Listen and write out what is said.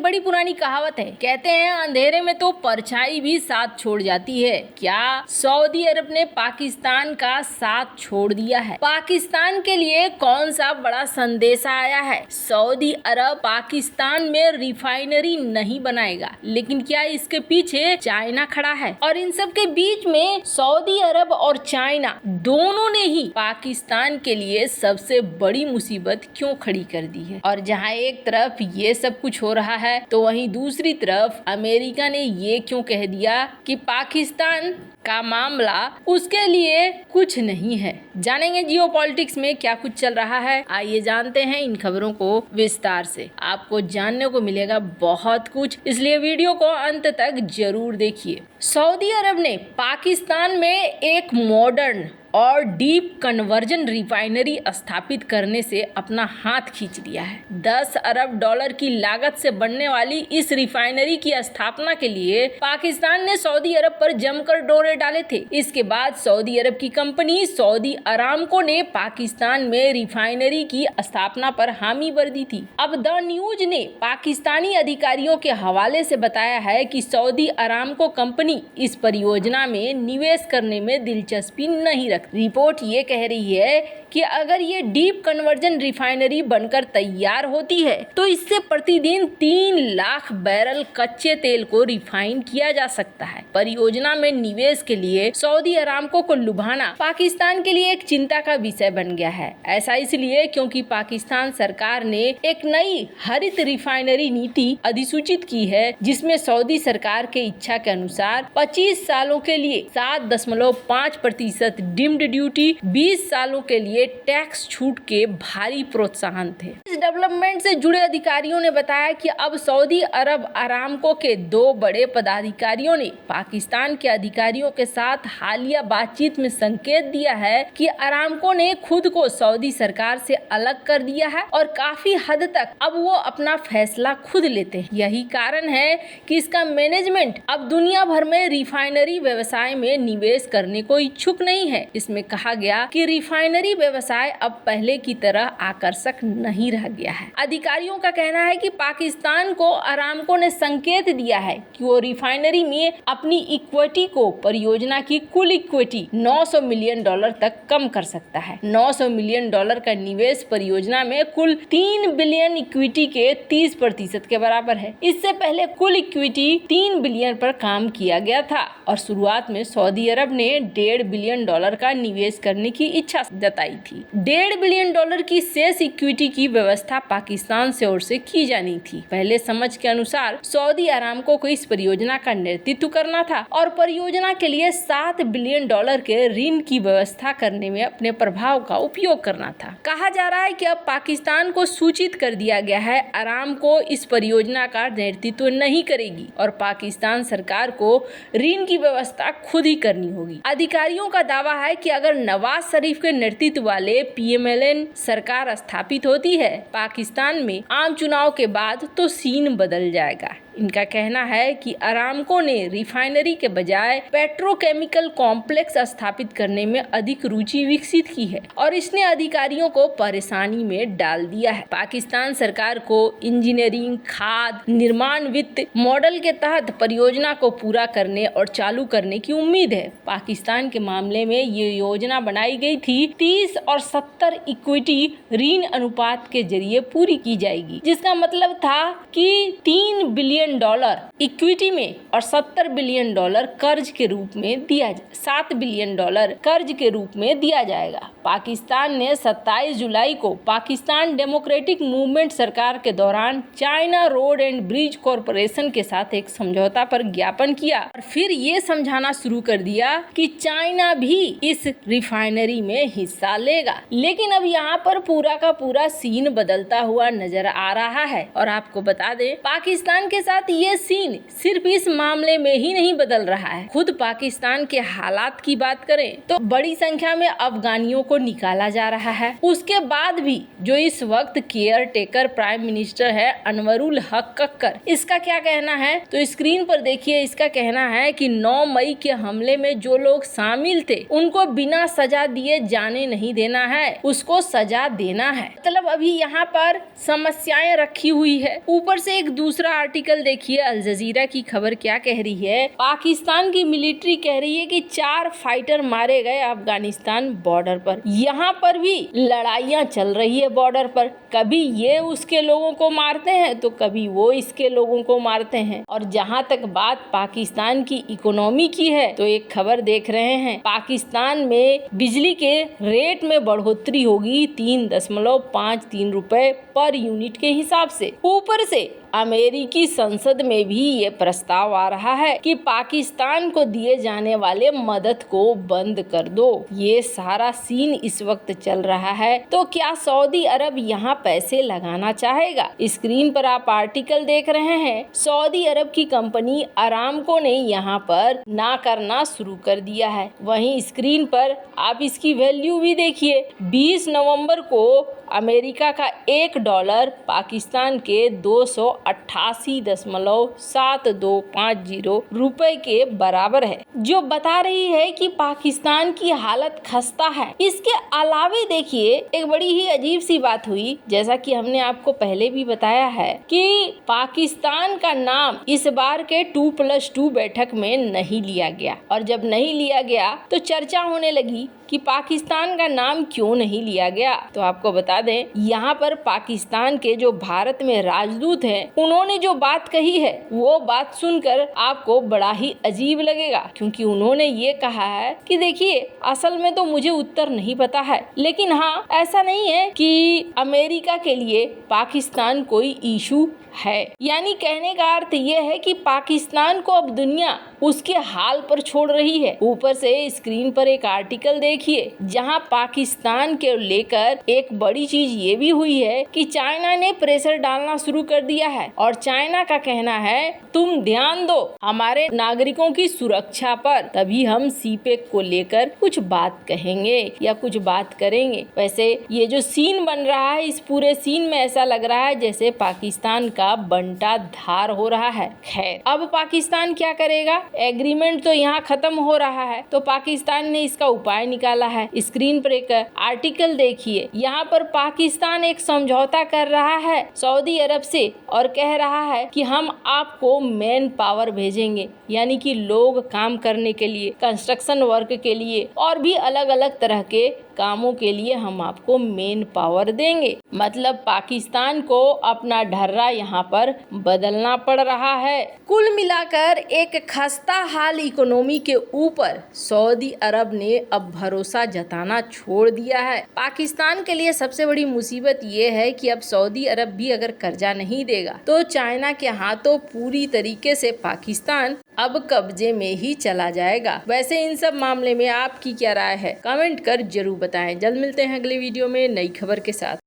बड़ी पुरानी कहावत है, कहते हैं अंधेरे में तो परछाई भी साथ छोड़ जाती है। क्या सऊदी अरब ने पाकिस्तान का साथ छोड़ दिया है? पाकिस्तान के लिए कौन सा बड़ा संदेश आया है? सऊदी अरब पाकिस्तान में रिफाइनरी नहीं बनाएगा, लेकिन क्या इसके पीछे चाइना खड़ा है? और इन सब के बीच में सऊदी अरब और चाइना दोनों ने ही पाकिस्तान के लिए सबसे बड़ी मुसीबत क्यों खड़ी कर दी है? और जहां एक तरफ ये सब कुछ हो रहा है, तो वहीं दूसरी तरफ अमेरिका ने ये क्यों कह दिया कि पाकिस्तान का मामला उसके लिए कुछ नहीं है। जानेंगे जियोपॉलिटिक्स में क्या कुछ चल रहा है, आइए जानते हैं इन खबरों को विस्तार से। आपको जानने को मिलेगा बहुत कुछ, इसलिए वीडियो को अंत तक जरूर देखिए। सऊदी अरब ने पाकिस्तान में एक मॉडर्न और डीप कन्वर्जन रिफाइनरी स्थापित करने से अपना हाथ खींच लिया है। 10 अरब डॉलर की लागत से बनने वाली इस रिफाइनरी की स्थापना के लिए पाकिस्तान ने सऊदी अरब पर जमकर डोरे डाले थे। इसके बाद सऊदी अरब की कंपनी सऊदी अरामको ने पाकिस्तान में रिफाइनरी की स्थापना पर हामी भर दी थी। अब द न्यूज ने पाकिस्तानी अधिकारियों के हवाले से बताया है कि सऊदी अरामको कंपनी इस परियोजना में निवेश करने में दिलचस्पी नहीं रखती। रिपोर्ट ये कह रही है कि अगर ये डीप कन्वर्जन रिफाइनरी बनकर तैयार होती है तो इससे प्रतिदिन 3 लाख बैरल कच्चे तेल को रिफाइन किया जा सकता है। परियोजना में निवेश के लिए सऊदी अरामको को लुभाना पाकिस्तान के लिए एक चिंता का विषय बन गया है। ऐसा इसलिए क्योंकि पाकिस्तान सरकार ने एक नई हरित रिफाइनरी नीति अधिसूचित की है, जिसमें सऊदी सरकार के इच्छा के अनुसार 25 सालों के लिए 7.5% डिम्ड ड्यूटी, 20 सालों के लिए टैक्स छूट के भारी प्रोत्साहन थे। इस डेवलपमेंट से जुड़े अधिकारियों ने बताया कि अब सऊदी अरब अरामको के 2 बड़े पदाधिकारियों ने पाकिस्तान के अधिकारियों के साथ हालिया बातचीत में संकेत दिया है कि अरामको ने खुद को सऊदी सरकार से अलग कर दिया है और काफी हद तक अब वो अपना फैसला खुद लेते हैं। यही कारण है कि इसका मैनेजमेंट अब दुनिया भर में रिफाइनरी व्यवसाय में निवेश करने को इच्छुक नहीं है। इसमें कहा गया कि रिफाइनरी व्यवसाय अब पहले की तरह आकर्षक नहीं रह गया है। अधिकारियों का कहना है कि पाकिस्तान को अरामको ने संकेत दिया है कि वो रिफाइनरी में अपनी इक्विटी को परियोजना की कुल इक्विटी $900 मिलियन तक कम कर सकता है। $900 मिलियन का निवेश परियोजना में कुल 3 बिलियन इक्विटी के 30% के बराबर है। इससे पहले कुल इक्विटी 3 बिलियन पर काम किया गया था और शुरुआत में सऊदी अरब ने $1.5 बिलियन का निवेश करने की इच्छा जताई थी। $1.5 बिलियन की शेष इक्विटी की व्यवस्था पाकिस्तान से ओर से की जानी थी। पहले समझ के अनुसार सऊदी अरामको को इस परियोजना का नेतृत्व करना था और परियोजना के लिए $7 बिलियन के ऋण की व्यवस्था करने में अपने प्रभाव का उपयोग करना था। कहा जा रहा है कि अब पाकिस्तान को सूचित कर दिया गया है अरामको इस परियोजना का नेतृत्व नहीं करेगी और पाकिस्तान सरकार को ऋण की व्यवस्था खुद ही करनी होगी। अधिकारियों का दावा है कि अगर नवाज शरीफ के नेतृत्व वाले PMLN सरकार स्थापित होती है पाकिस्तान में आम चुनाव के बाद, तो सीन बदल जाएगा। इनका कहना है कि अरामको ने रिफाइनरी के बजाय पेट्रोकेमिकल कॉम्प्लेक्स स्थापित करने में अधिक रुचि विकसित की है और इसने अधिकारियों को परेशानी में डाल दिया है। पाकिस्तान सरकार को इंजीनियरिंग, खाद, निर्माण वित्त मॉडल के तहत परियोजना को पूरा करने और चालू करने की उम्मीद है। पाकिस्तान के मामले में ये योजना बनाई गई थी 30 और 70 इक्विटी ऋण अनुपात के जरिए पूरी की जाएगी, जिसका मतलब था कि $3 बिलियन इक्विटी में और $70 बिलियन कर्ज के रूप में दिया, $7 बिलियन कर्ज के रूप में दिया जाएगा। पाकिस्तान ने 27 जुलाई को पाकिस्तान डेमोक्रेटिक मूवमेंट सरकार के दौरान China road and bridge corporation के साथ एक समझौता पर ज्ञापन किया और फिर ये समझाना शुरू कर दिया कि चाइना भी इस रिफाइनरी में हिस्सा लेगा। लेकिन अब यहाँ पर पूरा का पूरा सीन बदलता हुआ नजर आ रहा है और आपको बता दें पाकिस्तान के साथ ये सीन सिर्फ इस मामले में ही नहीं बदल रहा है। खुद पाकिस्तान के हालात की बात करें तो बड़ी संख्या में अफगानियों को निकाला जा रहा है। उसके बाद भी जो इस वक्त केयर टेकर प्राइम मिनिस्टर है अनवरुल हक कक्कर, इसका क्या कहना है तो स्क्रीन पर देखिए। इसका कहना है कि 9 मई के हमले में जो लोग शामिल थे उनको बिना सजा दिए जाने नहीं देना है, उसको सजा देना है। मतलब अभी यहाँ पर समस्याएं रखी हुई है। ऊपर से एक दूसरा आर्टिकल देखिए, अल जजीरा की खबर क्या कह रही है। पाकिस्तान की मिलिट्री कह रही है कि 4 फाइटर मारे गए अफगानिस्तान बॉर्डर पर। यहाँ पर भी लड़ाइयाँ चल रही है बॉर्डर पर, कभी ये उसके लोगों को मारते हैं तो कभी वो इसके लोगों को मारते हैं। और जहाँ तक बात पाकिस्तान की इकोनॉमी की है तो एक खबर देख रहे हैं, पाकिस्तान में बिजली के रेट में बढ़ोतरी होगी 3.53 रुपए पर यूनिट के हिसाब से। ऊपर से अमेरिकी संसद में भी ये प्रस्ताव आ रहा है कि पाकिस्तान को दिए जाने वाले मदद को बंद कर दो। ये सारा सीन इस वक्त चल रहा है। तो क्या सऊदी अरब यहाँ पैसे लगाना चाहेगा? स्क्रीन पर आप आर्टिकल देख रहे हैं। सऊदी अरब की कंपनी अरामको ने यहाँ पर ना करना शुरू कर दिया है। वहीं स्क्रीन पर आप इसकी वैल्यू भी देखिए। 20 नवंबर को अमेरिका का $1 पाकिस्तान के 288.7250 रुपए के बराबर है, जो बता रही है कि पाकिस्तान की हालत खस्ता है। इसके अलावे देखिए एक बड़ी ही अजीब सी बात हुई, जैसा कि हमने आपको पहले भी बताया है कि पाकिस्तान का नाम इस बार के 2+2 बैठक में नहीं लिया गया। और जब नहीं लिया गया तो चर्चा होने लगी कि पाकिस्तान का नाम क्यों नहीं लिया गया। तो आपको बता दें, यहाँ पर पाकिस्तान के जो भारत में राजदूत हैं, उन्होंने जो बात कही है वो बात सुनकर आपको बड़ा ही अजीब लगेगा, क्योंकि उन्होंने ये कहा है कि देखिए असल में तो मुझे उत्तर नहीं पता है, लेकिन हाँ ऐसा नहीं है कि अमेरिका के लिए पाकिस्तान कोई इशू है। यानी कहने का अर्थ ये है कि पाकिस्तान को अब दुनिया उसके हाल पर छोड़ रही है। ऊपर से स्क्रीन पर एक आर्टिकल देखिए, जहां पाकिस्तान के लेकर एक बड़ी चीज ये भी हुई है कि चाइना ने प्रेशर डालना शुरू कर दिया है। और चाइना का कहना है तुम ध्यान दो हमारे नागरिकों की सुरक्षा पर, तभी हम सीपेक को लेकर कुछ बात कहेंगे या कुछ बात करेंगे। वैसे ये जो सीन बन रहा है, इस पूरे सीन में ऐसा लग रहा है जैसे पाकिस्तान का बंटा धार हो रहा है। खैर, अब पाकिस्तान क्या करेगा? एग्रीमेंट तो यहाँ खत्म हो रहा है, तो पाकिस्तान ने इसका उपाय निकाला है। स्क्रीन पर एक आर्टिकल देखिए, यहाँ पर पाकिस्तान एक समझौता कर रहा है सऊदी अरब से और कह रहा है कि हम आपको मैन पावर भेजेंगे, यानी कि लोग काम करने के लिए, कंस्ट्रक्शन वर्क के लिए और भी अलग अलग तरह के कामों के लिए हम आपको मेन पावर देंगे। मतलब पाकिस्तान को अपना ढर्रा यहाँ पर बदलना पड़ रहा है। कुल मिलाकर एक खस्ता हाल इकोनॉमी के ऊपर सऊदी अरब ने अब भरोसा जताना छोड़ दिया है। पाकिस्तान के लिए सबसे बड़ी मुसीबत ये है कि अब सऊदी अरब भी अगर कर्जा नहीं देगा तो चाइना के हाथों पूरी तरीके से पाकिस्तान अब कब्जे में ही चला जाएगा। वैसे इन सब मामले में आपकी क्या राय है? कमेंट कर जरूर बताएं। जल्द मिलते हैं अगले वीडियो में नई खबर के साथ।